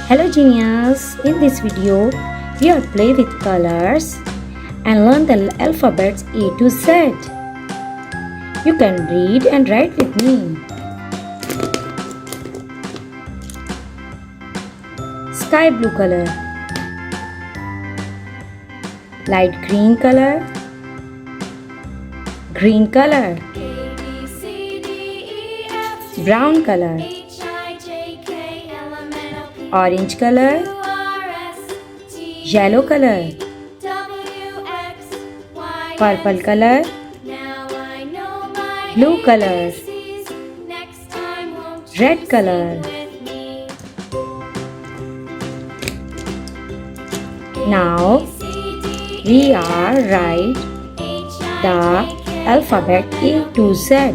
Hello genius, in this video we will play with colors and learn the alphabets A to Z. You can read and write with me. Sky blue color, light green color, green color, brown color, orange color, yellow color, purple color, blue color, red color. Now we are write the alphabet A to Z.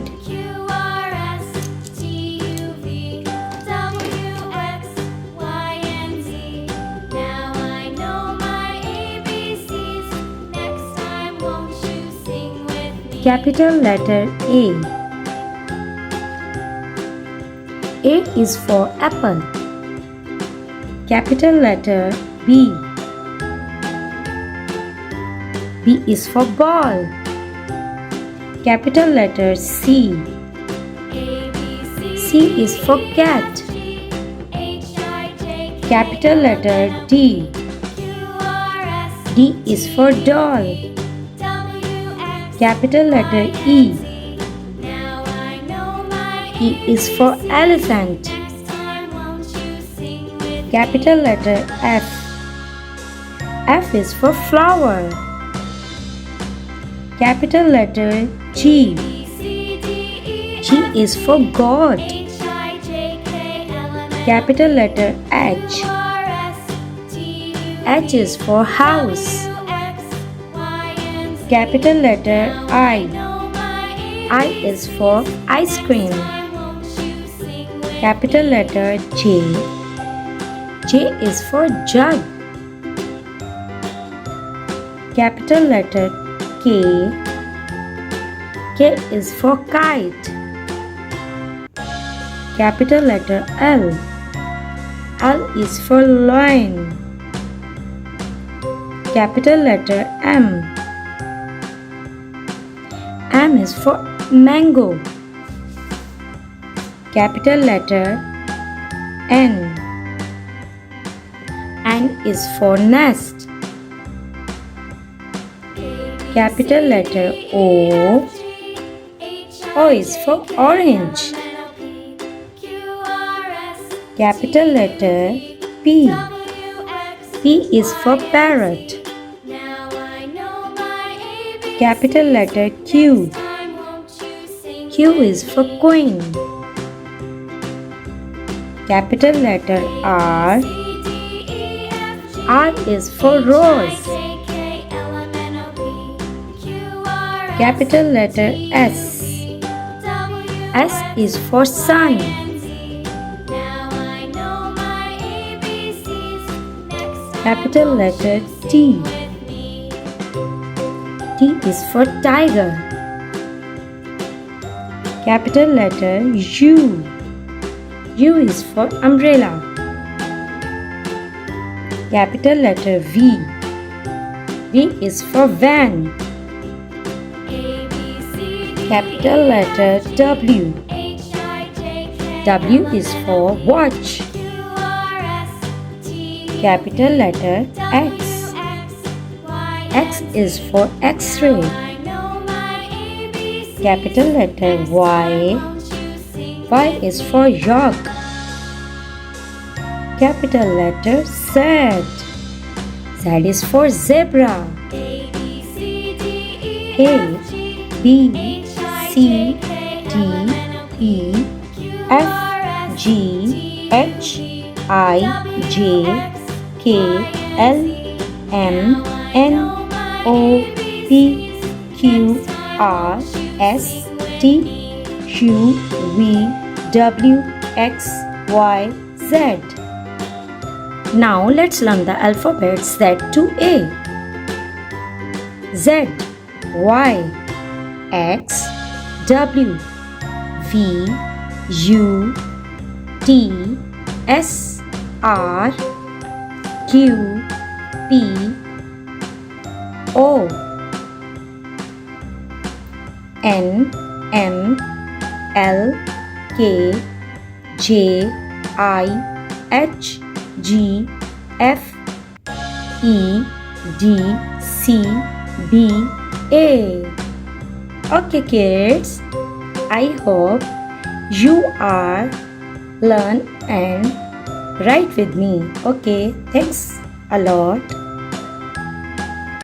Capital letter A. A is for apple. Capital letter B. B is for ball. Capital letter C. C is for cat. Capital letter D. D is for doll. Capital letter E. E is for elephant. Capital letter F. F is for flower. Capital letter G. G is for God. Capital letter H. H is for house. Capital letter I. I is for ice cream. Capital letter J. J is for jug. Capital letter K. K is for kite. Capital letter L. L is for lion. Capital letter M. M is for mango. Capital letter N. N is for nest. Capital letter O. O is for orange. Capital letter P. P is for parrot. Capital letter Q. Q is for queen. Capital letter R. R is for rose. Capital letter S. S is for sun. Capital letter T. T is for tiger. Capital letter U. U is for umbrella. Capital letter V. V is for van. Capital letter W. W is for watch. Capital letter X. X is for X-ray. Capital letter Y. Y is for York. Capital letter Z. Z is for zebra. A, B, C, D, E, F, G, H, I, J, K, L, M, N, O, P, Q, R, S, T, U, V, W, X, Y, Z. Now let's learn the alphabets Z to A. Z, Y, X, W, V, U, T, S, R Q P O N M L K J I H G F E D C B A. Okay kids, I hope you are learn and write with me. Okay, thanks a lot.